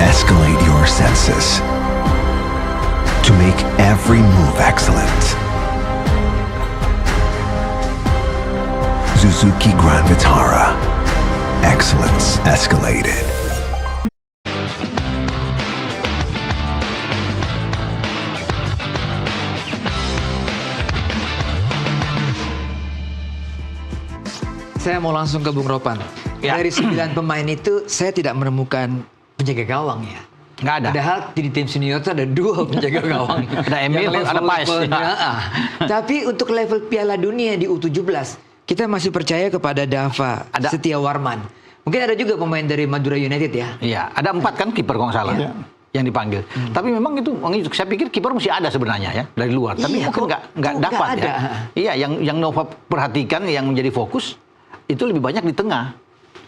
Escalate your senses to make every move excellent. Suzuki Grand Vitara. Excellence escalated. Saya mau langsung ke Bung Ropan. Ya. Dari 9 pemain itu, saya tidak menemukan penjaga gawang ya. Nggak ada. Padahal di tim senior itu ada 2 penjaga gawang. Ada Emil, Yang ada Paes. levelnya, Tapi untuk level Piala Dunia di U17, kita masih percaya kepada Dava Ada. Setiawarman. Mungkin ada juga pemain dari Madura United ya. Iya, ada 4 kan kiper kalau nggak salah yang dipanggil. Tapi memang itu, saya pikir kiper mesti ada sebenarnya ya dari luar. Tapi Iya, mungkin kok nggak dapat ada. ya. Iya, yang Nova perhatikan yang menjadi fokus itu lebih banyak di tengah,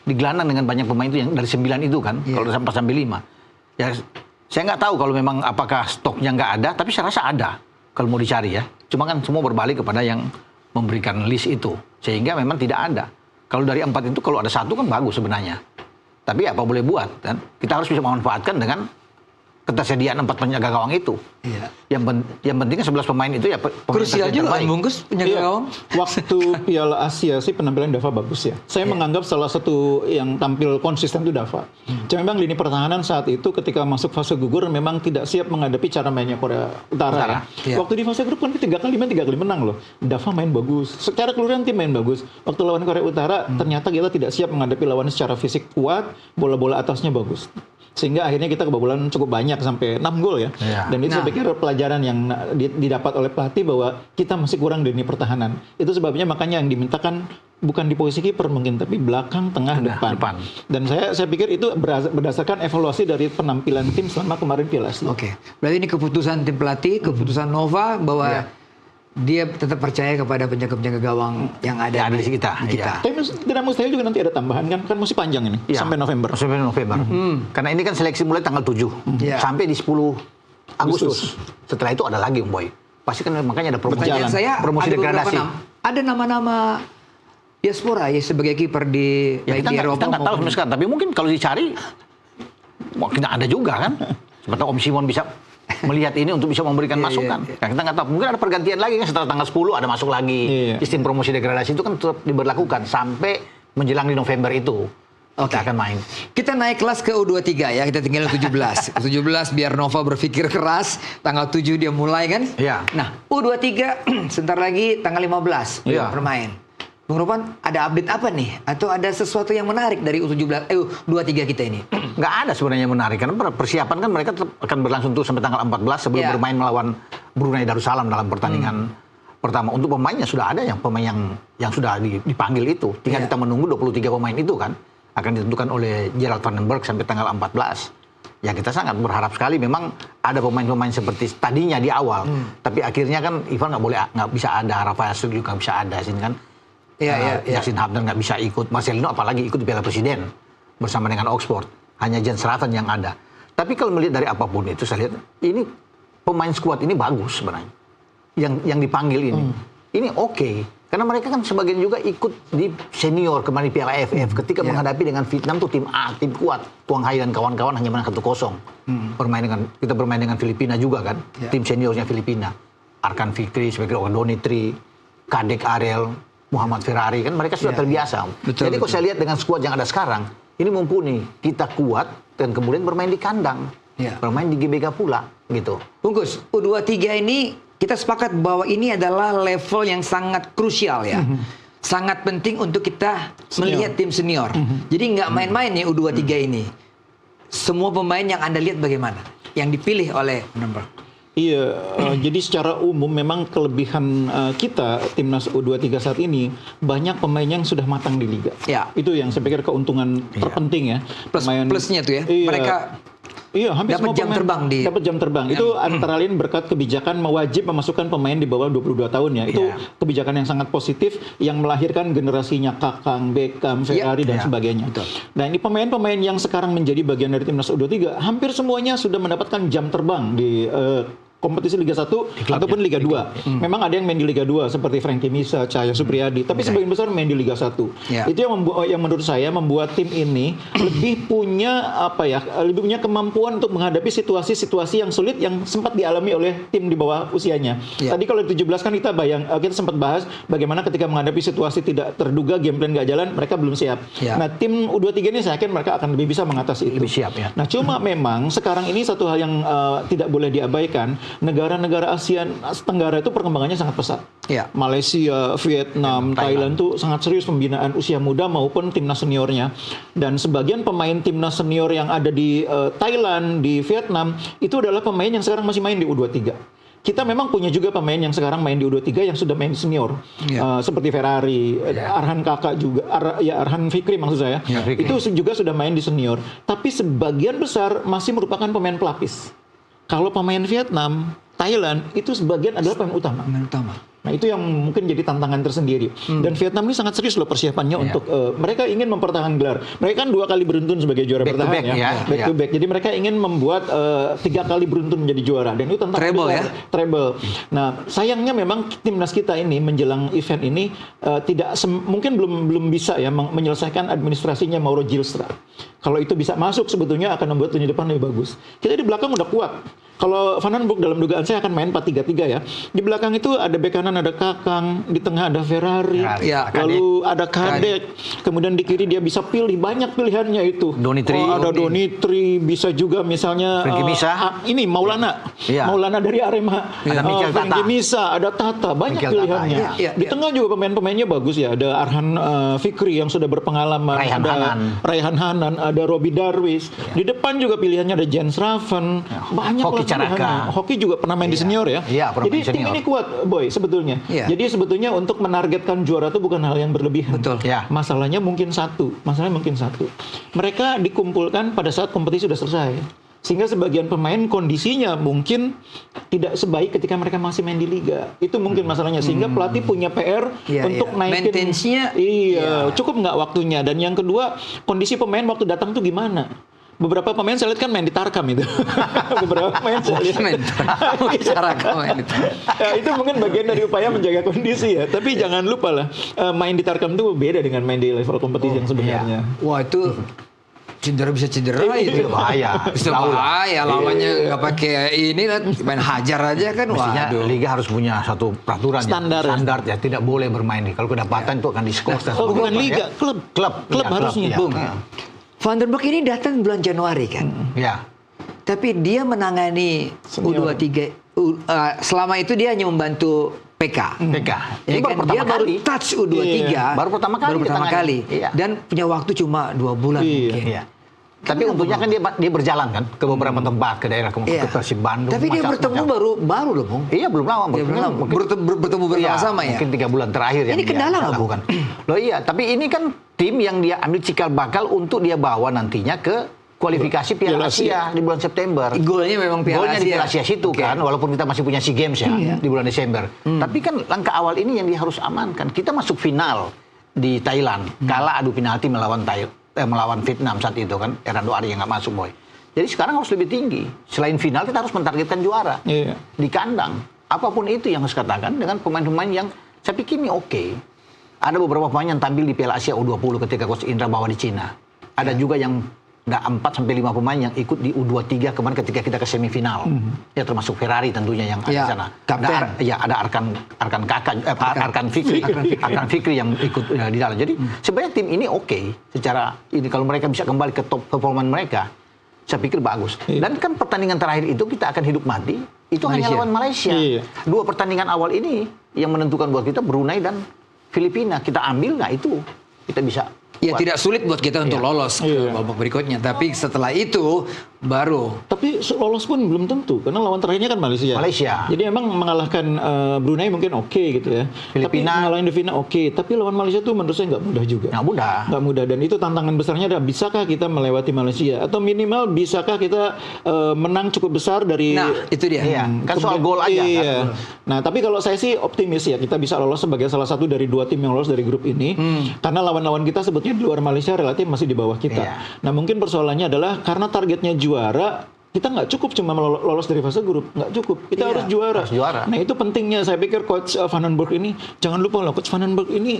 di gelandang dengan banyak pemain itu yang dari 9 itu kan, Iya. kalau sampai 5. Ya, saya nggak tahu kalau memang apakah stoknya nggak ada, tapi saya rasa ada kalau mau dicari ya. Cuma kan semua berbalik kepada yang memberikan list itu, sehingga memang tidak ada. Kalau dari 4 itu kalau ada 1 kan bagus sebenarnya. Tapi apa boleh buat kan? Kita harus bisa memanfaatkan dengan ketersediaan 4 penjaga gawang itu. Iya. Yang penting kan 11 pemain itu ya pemain Krusial juga kan terbaik. bungkus penjaga Iya. gawang. Waktu Piala Asia sih penampilan Dava bagus ya. Saya menganggap salah satu yang tampil konsisten itu Dava. Cuma memang lini pertahanan saat itu ketika masuk fase gugur memang tidak siap menghadapi cara mainnya Korea Utara. Iya. Waktu di fase grup kan 3 kali menang loh. Dava main bagus. Secara keseluruhan tim main bagus. Waktu lawan Korea Utara ternyata kita tidak siap menghadapi lawan secara fisik kuat, bola-bola atasnya bagus. Sehingga akhirnya kita kebobolan cukup banyak sampai 6 gol ya. Iya. Dan itu saya pikir pelajaran yang didapat oleh pelatih bahwa kita masih kurang di lini pertahanan. Itu sebabnya makanya yang dimintakan bukan di posisi kiper mungkin, tapi belakang, tengah, depan. Dan saya pikir itu berdasarkan evaluasi dari penampilan tim selama kemarin Piala Asia. Oke. Berarti ini keputusan tim pelatih, keputusan Nova bahwa dia tetap percaya kepada penjaga-penjaga gawang yang ada di kita. Iya. Tapi tidak mustahil juga nanti ada tambahan kan masih panjang ini Iya. sampai November. Sampai November. Karena ini kan seleksi mulai tanggal 7 Iya. sampai di 10 Agustus. Setelah itu ada lagi, Boy. Pasti kan makanya ada promosi Pertanyaan saya, promosi ada beberapa degradasi. ada nama-nama diaspora ya sebagai kiper di Ya, baik kita di nggak Eropa tahu maupun sampai sekarang, tapi mungkin kalau dicari mungkin ada juga kan. Seperti Om Simon bisa melihat ini untuk bisa memberikan masukan. iya. Nah, kita nggak tahu. Mungkin ada pergantian lagi kan setelah tanggal 10 ada masuk lagi. Iya. Sistem promosi degradasi itu kan tetap diberlakukan sampai menjelang di November itu. Kita akan main. Kita naik kelas ke U23 ya, kita tinggal 17. U17 biar Nova berpikir keras, tanggal 7 dia mulai kan? Iya. Nah, U23 sebentar lagi tanggal 15 Iya. bermain. Bung Ropan, ada update apa nih? Atau ada sesuatu yang menarik dari U23 kita ini? Nggak ada sebenarnya yang menarik. Karena persiapan kan mereka tetap akan berlangsung tuh sampai tanggal 14 sebelum Iya. bermain melawan Brunei Darussalam dalam pertandingan pertama. Untuk pemainnya sudah ada pemain yang sudah dipanggil itu. Tinggal Iya. kita menunggu 23 pemain itu kan. Akan ditentukan oleh Gerald Vandenberg sampai tanggal 14. Ya kita sangat berharap sekali memang ada pemain-pemain seperti tadinya di awal. Tapi akhirnya kan Ivan nggak bisa ada, Rafael Struijk juga nggak bisa ada sini kan. Iya. Yasin Habdan nggak bisa ikut, Marcelino apalagi ikut di Piala Presiden bersama dengan Oxford. Hanya Jan Slaven yang ada. Tapi kalau melihat dari apapun itu saya lihat ini pemain skuad ini bagus sebenarnya. Yang dipanggil ini. Ini oke. Karena mereka kan sebagian juga ikut di senior kemarin Piala AFF ketika menghadapi dengan Vietnam tuh tim A, tim kuat. Tuang Hai dan kawan-kawan hanya menang 1-0. Kita bermain dengan Filipina juga kan, tim seniornya Filipina. Arkan Fikri, sebagai Donitri, Kadek Ariel, Muhammad Ferrari kan mereka sudah terbiasa. Betul, Jadi kalau saya lihat dengan skuad yang ada sekarang, ini mumpuni. Kita kuat dan kemudian bermain di kandang. Iya. Bermain di GBK pula gitu. Bungkus, U23 ini kita sepakat bahwa ini adalah level yang sangat krusial ya. Sangat penting untuk kita melihat tim senior. Jadi nggak main-main nih U23 ini. Semua pemain yang Anda lihat bagaimana? Yang dipilih oleh Vandenberg. Iya, jadi secara umum memang kelebihan kita timnas U23 saat ini banyak pemain yang sudah matang di liga. Ya. Itu yang saya pikir keuntungan terpenting ya. Plusnya tuh ya. Iya. Mereka Iya, hampir dapat semua jam pemain terbang di- dapat jam terbang. Itu antara lain berkat kebijakan mewajib memasukkan pemain di bawah 22 tahun ya. Itu kebijakan yang sangat positif yang melahirkan generasinya Kakang, Beckham, Ferrari dan sebagainya. Betul. Nah, ini pemain-pemain yang sekarang menjadi bagian dari timnas U23 hampir semuanya sudah mendapatkan jam terbang di kompetisi Liga 1 ataupun Liga 2. Memang ada yang main di Liga 2 seperti Frankie Misa, Cahaya Supriyadi, tapi sebagian besar main di Liga 1. Ya. Itu yang menurut saya membuat tim ini lebih punya lebih punya kemampuan untuk menghadapi situasi-situasi yang sulit yang sempat dialami oleh tim di bawah usianya. Ya. Tadi kalau di 17 kan kita sempat bahas bagaimana ketika menghadapi situasi tidak terduga, game plan nggak jalan, mereka belum siap. Ya. Nah, tim U23 ini saya yakin mereka akan lebih bisa mengatasi itu. Lebih siap ya. Nah, cuma memang sekarang ini satu hal yang tidak boleh diabaikan. Negara-negara Asia Tenggara itu perkembangannya sangat pesat. Ya. Malaysia, Vietnam, Thailand tuh sangat serius pembinaan usia muda maupun timnas seniornya. Dan sebagian pemain timnas senior yang ada di Thailand, di Vietnam, itu adalah pemain yang sekarang masih main di U23. Kita memang punya juga pemain yang sekarang main di U23 yang sudah main senior. Ya. Seperti Ferrari, Arhan Kakak juga, Arhan Fikri maksud saya. Ya, Fikri. Itu juga sudah main di senior. Tapi sebagian besar masih merupakan pemain pelapis. Kalau pemain Vietnam, Thailand, itu sebagian adalah pemain utama. Pemain utama. Nah, itu yang mungkin jadi tantangan tersendiri. Dan Vietnam ini sangat serius loh persiapannya untuk mereka ingin mempertahankan gelar. Mereka kan 2 kali beruntun sebagai juara Back to bertahan back, ya. Back to back. Jadi mereka ingin membuat 3 kali beruntun menjadi juara. Dan itu tantangan Treble, besar. ya? Treble. Nah, sayangnya memang timnas kita ini menjelang event ini mungkin belum bisa ya menyelesaikan administrasinya Mauro Gilstra. Kalau itu bisa masuk sebetulnya akan membuat lini depan lebih bagus. Kita di belakang udah kuat. Kalau Van den Broek dalam dugaan saya akan main 4-3-3 ya. Di belakang itu ada bek kanan ada Kakang, di tengah ada Ferrari, Ya, lalu ada Kadek. Kemudian di kiri dia bisa pilih banyak pilihannya itu. Donitri. Ada Donitri, bisa juga misalnya Frankie Misa. ini Maulana. Iya. Maulana dari Arema. Ada Mikel Tata. Frankie Misa, ada Tata, banyak Mikel Tata, pilihannya. iya. Di tengah juga pemain-pemainnya bagus ya. Ada Arhan Fikri yang sudah berpengalaman, Raihan ada Hanan. Raihan Hanan, ada Robi Darwis. Di depan juga pilihannya ada Jens Raven. Banyak Hoki lah pilihannya. Caraka. Hoki juga pernah main di senior ya. Iya, pernah Jadi main tim senior. ini kuat, Boy, sebetulnya. Iya. Jadi sebetulnya untuk menargetkan juara itu bukan hal yang berlebihan. Betul. Ya. Masalahnya mungkin satu. Mereka dikumpulkan pada saat kompetisi sudah selesai. Sehingga sebagian pemain kondisinya mungkin tidak sebaik ketika mereka masih main di liga. Itu mungkin masalahnya. Sehingga pelatih punya PR Iya, untuk iya. naikin. Maintenance-nya, Iya, cukup nggak waktunya. Dan yang kedua, kondisi pemain waktu datang tuh gimana? Beberapa pemain saya lihat kan main di Tarkam itu. Beberapa pemain saya lihat. Ya, itu mungkin bagian dari upaya menjaga kondisi ya. Tapi jangan lupa lah, main di Tarkam itu beda dengan main di level kompetisi yang sebenarnya. Wah, itu bisa cedera itu. Bahaya. Bisa bahaya lawannya nggak pakai ini main hajar aja kan. Mestinya Waduh. liga harus punya satu peraturan Standar ya. standar ya, tidak boleh bermain nih. Kalau kedapatan itu akan diskors dan Oh, bukan sebagainya, liga, ya. klub. Klub Klub Iya, harusnya. iya. Bung. Van den Broek ini datang bulan Januari kan. Ya. Tapi dia menangani Senior. U23. Selama itu dia hanya membantu PK. PK. Ya Ini kan? baru Dia pertama baru kali. touch U23. Iya. Baru pertama kali ditangani. kali. Iya. Dan punya waktu cuma 2 bulan Iya. mungkin. Iya. Tapi untungnya kan dia berjalan kan ke beberapa tempat, ke daerah ke Iya. Persib Bandung. Tapi dia macam- bertemu macam. baru loh, Bung. Iya, belum lama. Dia belum lama. Bertemu bersama-sama ya. Mungkin 3 bulan terakhir Ini yang dia kendala nggak, Bung? lakukan. Loh iya, tapi ini kan tim yang dia ambil cikal bakal untuk dia bawa nantinya ke kualifikasi Piala Piala Asia. Asia di bulan September. Golnya memang Piala Golnya di Asia. Piala Asia situ Oke. kan, walaupun kita masih punya SEA Games ya di bulan Desember. Tapi kan langkah awal ini yang dia harus amankan. Kita masuk final di Thailand, kalah adu penalti melawan Vietnam saat itu kan, Hernando Ari yang nggak masuk, Boy. Jadi sekarang harus lebih tinggi. Selain final kita harus mentargetkan juara Iya. di kandang. Apapun itu yang harus katakan dengan pemain-pemain yang saya pikir ini oke. Ada beberapa pemain yang tampil di Piala Asia U20 ketika Coach Indra bawa di Cina. Ada juga yang ada 4-5 pemain yang ikut di U23 kemarin ketika kita ke semifinal. Ya termasuk Ferrari tentunya yang ada Ya, di sana. kapten. Ada Arkan Kakak, Arkan Fikri yang ikut di dalam. Jadi sebenarnya tim ini oke secara ini kalau mereka bisa kembali ke top performan mereka, saya pikir bagus. Dan kan pertandingan terakhir itu kita akan hidup mati itu hanya Malaysia. lawan Malaysia. Iya. 2 pertandingan awal ini yang menentukan buat kita Brunei dan Filipina. Kita ambil nggak itu kita bisa. Ya kuat. tidak sulit buat kita untuk lolos ke Iya. babak berikutnya. Tapi setelah itu baru Tapi lolos pun belum tentu karena lawan terakhirnya kan Malaysia. Malaysia. Jadi emang mengalahkan Brunei mungkin oke gitu ya. Filipina. Tapi ngalahin Filipina oke. Tapi lawan Malaysia tuh menurut saya nggak mudah juga. Nggak mudah. Nggak mudah dan itu tantangan besarnya adalah bisakah kita melewati Malaysia atau minimal bisakah kita menang cukup besar dari. Nah, itu dia. Iya, kan soal gol aja. Iya. Kan? Nah, tapi kalau saya sih optimis ya kita bisa lolos sebagai salah satu dari 2 tim yang lolos dari grup ini. Karena lawan-lawan kita sebetulnya di luar Malaysia relatif masih di bawah kita. Iya. Nah, mungkin persoalannya adalah karena targetnya juara, kita nggak cukup cuma lolos dari fase grup, nggak cukup. Kita Iya, harus juara. harus juara. Nah itu pentingnya. Saya pikir Coach Van den Berg ini, jangan lupa loh, Coach Van den Berg ini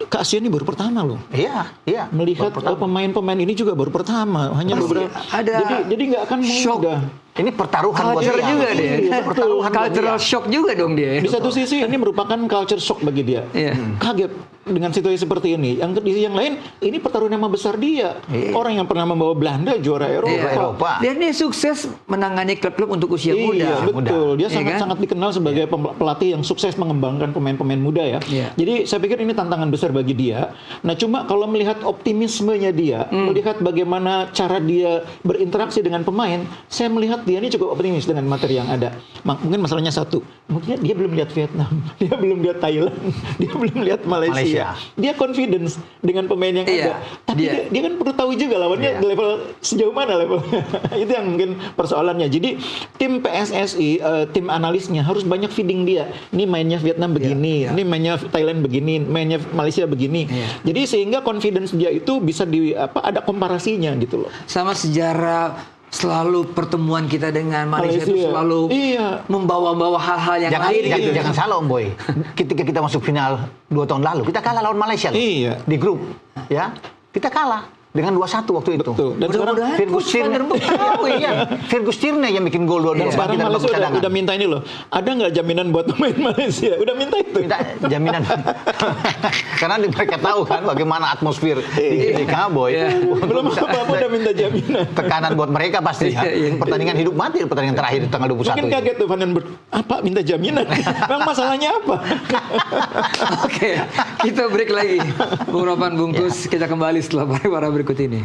ke Asia ini baru pertama loh. Iya, iya. Melihat pemain-pemain ini juga baru pertama, hanya Masih beberapa. ada Jadi nggak akan shock. mudah. Ini pertaruhan buat Culture dia. juga dia. Iya, pertaruhan buat Cultural dia. shock juga dong dia. Di satu sisi ini merupakan culture shock bagi dia. Iya. Kaget dengan situasi seperti ini. Yang di sisi yang lain, ini pertarungan nama besar dia. Iya. Orang yang pernah membawa Belanda juara Eropa. Iya. Eropa. Dia ini sukses menangani klub-klub untuk usia Iya, muda. betul. Dia Iya sangat-sangat dikenal sebagai pelatih yang sukses mengembangkan pemain-pemain muda ya. Iya. Jadi saya pikir ini tantangan besar bagi dia. Nah, cuma kalau melihat optimismenya dia, melihat bagaimana cara dia berinteraksi dengan pemain, saya melihat dia ini cukup optimis dengan materi yang ada. Mungkin masalahnya satu, mungkin dia belum lihat Vietnam, dia belum lihat Thailand, dia belum lihat Malaysia. Dia confidence dengan pemain yang Iya, ada. Tapi dia kan perlu tahu juga lawannya Iya. level sejauh mana levelnya. Itu yang mungkin persoalannya. Jadi tim PSSI, tim analisnya harus banyak feeding dia. Ini mainnya Vietnam begini, ini mainnya Thailand begini, mainnya Malaysia begini. Jadi sehingga confidence dia itu bisa ada komparasinya gitu loh. Sama sejarah selalu pertemuan kita dengan Malaysia itu Malaysia. selalu Iya. membawa-bawa hal-hal yang lain. gitu. Jangan salah Om Boy. Ketika kita masuk final 2 tahun lalu, kita kalah lawan Malaysia loh. Iya. Di grup, ya. Kita kalah dengan 2-1 waktu itu. Betul. Dan sekarang Mudah-mudahan Fergus Coach Van der Berg tahu ya. Iya, Fergus Tirne yang bikin gol 2 dan sekarang Malaysia udah minta ini loh. Ada nggak jaminan buat pemain Malaysia? Udah minta itu. minta jaminan. Karena mereka tahu kan bagaimana atmosfer di GBK Boy. Untuk Belum bisa- apa-apa udah minta jaminan. tekanan buat mereka pasti ya. Iya, iya. Pertandingan hidup mati, pertandingan terakhir tanggal 21 Mungkin itu. kaget tuh Van den Berg. Apa minta jaminan? Memang masalahnya apa? Oke, kita break lagi. Bung Ropan bungkus, kita kembali setelah pariwara berikut ini.